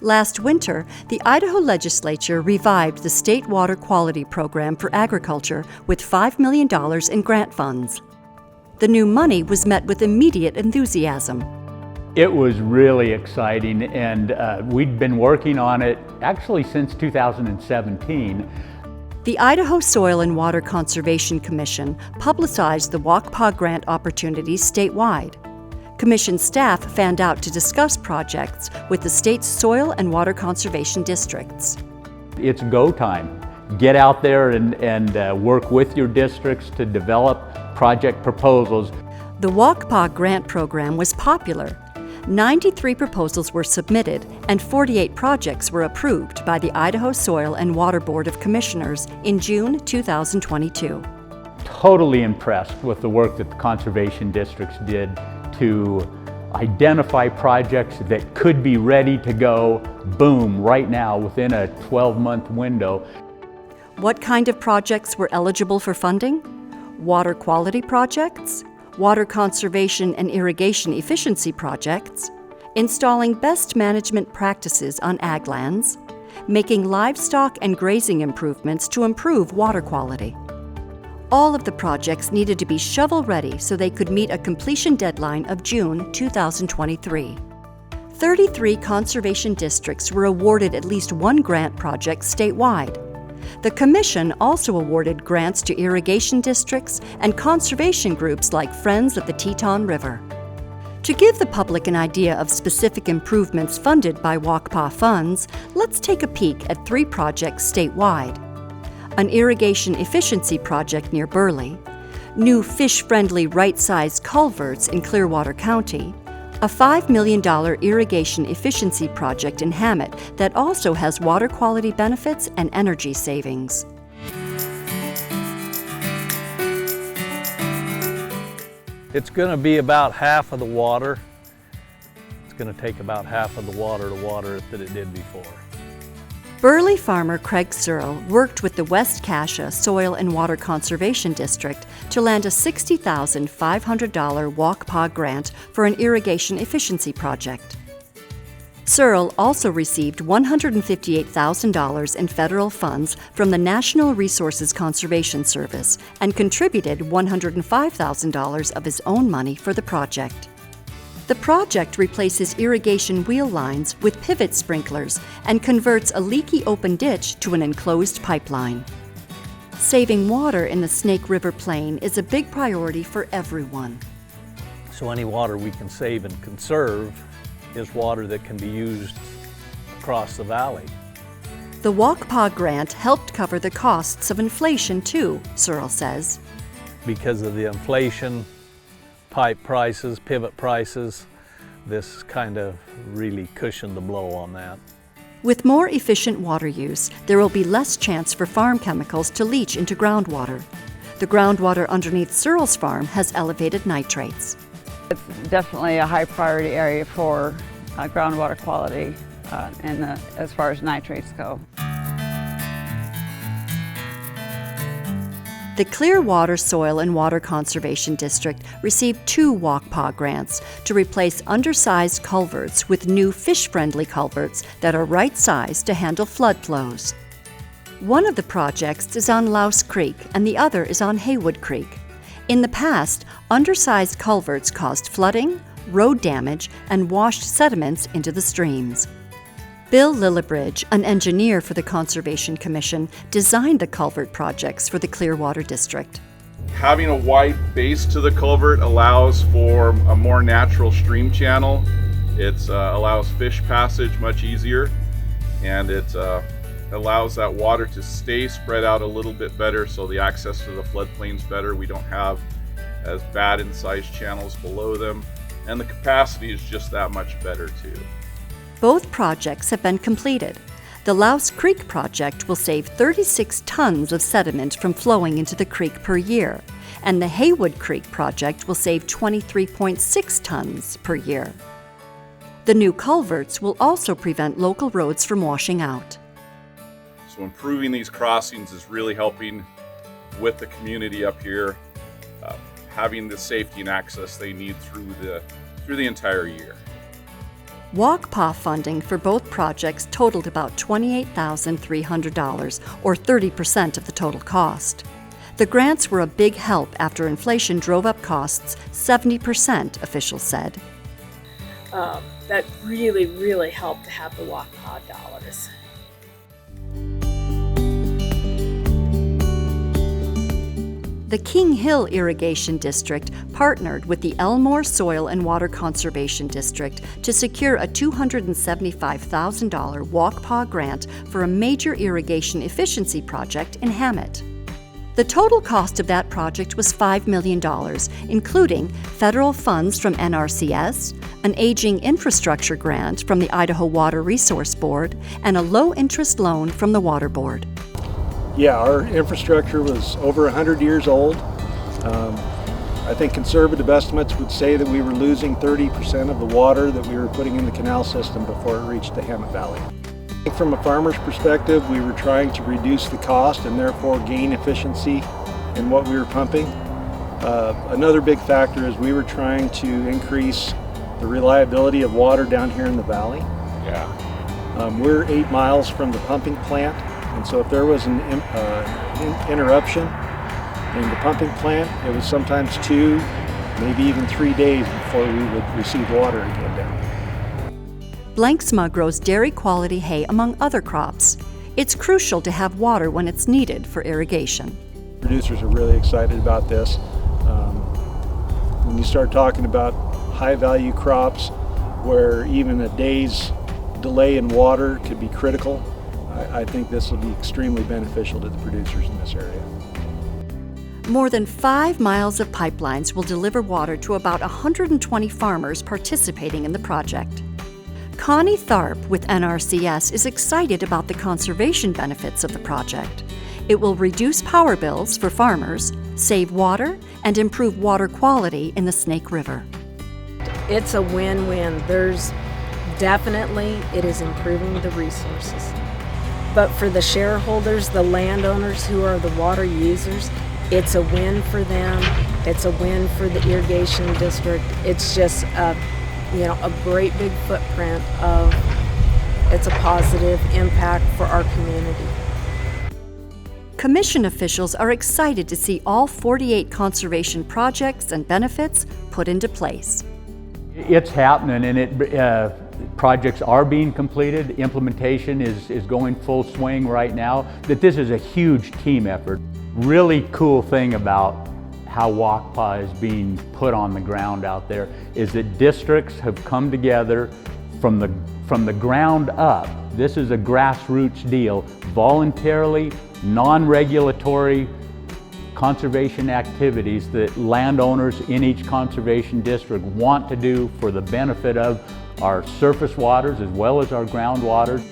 Last winter, the Idaho Legislature revived the State Water Quality Program for Agriculture with $5 million in grant funds. The new money was met with immediate enthusiasm. It was really exciting, and we'd been working on it actually since 2017. The Idaho Soil and Water Conservation Commission publicized the WQPA grant opportunities statewide. Commission staff fanned out to discuss projects with the state's soil and water conservation districts. It's go time. Get out there and work with your districts to develop project proposals. The WQPA grant program was popular. 93 proposals were submitted and 48 projects were approved by the Idaho Soil and Water Board of Commissioners in June 2022. Totally impressed with the work that the conservation districts did to identify projects that could be ready to go, boom, right now within a 12-month window. What kind of projects were eligible for funding? Water quality projects, water conservation and irrigation efficiency projects, installing best management practices on ag lands, making livestock and grazing improvements to improve water quality. All of the projects needed to be shovel-ready so they could meet a completion deadline of June 2023. 33 conservation districts were awarded at least one grant project statewide. The Commission also awarded grants to irrigation districts and conservation groups like Friends of the Teton River. To give the public an idea of specific improvements funded by WQPA funds, let's take a peek at 3 projects statewide. An irrigation efficiency project near Burley, new fish-friendly right-sized culverts in Clearwater County, a $5 million irrigation efficiency project in Hammett that also has water quality benefits and energy savings. It's going to be about half of the water. It's going to take about half of the water to water it that it did before. Burley farmer Craig Searle worked with the West Cassia Soil and Water Conservation District to land a $60,500 WQPA grant for an irrigation efficiency project. Searle also received $158,000 in federal funds from the National Resources Conservation Service and contributed $105,000 of his own money for the project. The project replaces irrigation wheel lines with pivot sprinklers and converts a leaky open ditch to an enclosed pipeline. Saving water in the Snake River Plain is a big priority for everyone. So any water we can save and conserve is water that can be used across the valley. The WQPA grant helped cover the costs of inflation too, Searle says. Because of the inflation, pipe prices, pivot prices, this kind of really cushioned the blow on that. With more efficient water use, there will be less chance for farm chemicals to leach into groundwater. The groundwater underneath Searle's farm has elevated nitrates. It's definitely a high priority area for groundwater quality as far as nitrates go. The Clearwater Soil and Water Conservation District received 2 WQPA grants to replace undersized culverts with new fish-friendly culverts that are right-sized to handle flood flows. One of the projects is on Louse Creek and the other is on Haywood Creek. In the past, undersized culverts caused flooding, road damage, and washed sediments into the streams. Bill Lillibridge, an engineer for the Conservation Commission, designed the culvert projects for the Clearwater District. Having a wide base to the culvert allows for a more natural stream channel. It allows fish passage much easier, and it allows that water to stay spread out a little bit better, so the access to the floodplain's better. We don't have as bad incised channels below them, and the capacity is just that much better too. Both projects have been completed. The Louse Creek project will save 36 tons of sediment from flowing into the creek per year, and the Haywood Creek project will save 23.6 tons per year. The new culverts will also prevent local roads from washing out. So improving these crossings is really helping with the community up here, having the safety and access they need through the entire year. WQPA funding for both projects totaled about $28,300, or 30% of the total cost. The grants were a big help after inflation drove up costs 70%, officials said. That really helped to have the WQPA dollars. The King Hill Irrigation District partnered with the Elmore Soil and Water Conservation District to secure a $275,000 WQPA grant for a major irrigation efficiency project in Hammett. The total cost of that project was $5 million, including federal funds from NRCS, an aging infrastructure grant from the Idaho Water Resource Board, and a low-interest loan from the Water Board. Yeah, our infrastructure was over 100 years old. I think conservative estimates would say that we were losing 30% of the water that we were putting in the canal system before it reached the Hammett Valley. From a farmer's perspective, we were trying to reduce the cost and therefore gain efficiency in what we were pumping. Another big factor is we were trying to increase the reliability of water down here in the valley. Yeah. We're 8 miles from the pumping plant, and so if there was an interruption in the pumping plant, it was sometimes 2, maybe even 3 days before we would receive water again down. Blanksma grows dairy quality hay among other crops. It's crucial to have water when it's needed for irrigation. Producers are really excited about this. When you start talking about high value crops where even a day's delay in water could be critical, I think this will be extremely beneficial to the producers in this area. More than 5 miles of pipelines will deliver water to about 120 farmers participating in the project. Connie Tharp with NRCS is excited about the conservation benefits of the project. It will reduce power bills for farmers, save water, and improve water quality in the Snake River. It's a win-win. It is improving the resources. But for the shareholders, the landowners who are the water users, it's a win for them. It's a win for the irrigation district. It's just a great big footprint it's a positive impact for our community. Commission officials are excited to see all 48 conservation projects and benefits put into place. It's happening, and projects are being completed. Implementation is going full swing right now. That this is a huge team effort. Really cool thing about how WQPA is being put on the ground out there is that districts have come together from the ground up. This is a grassroots deal, voluntarily, non-regulatory conservation activities that landowners in each conservation district want to do for the benefit of our surface waters as well as our groundwaters.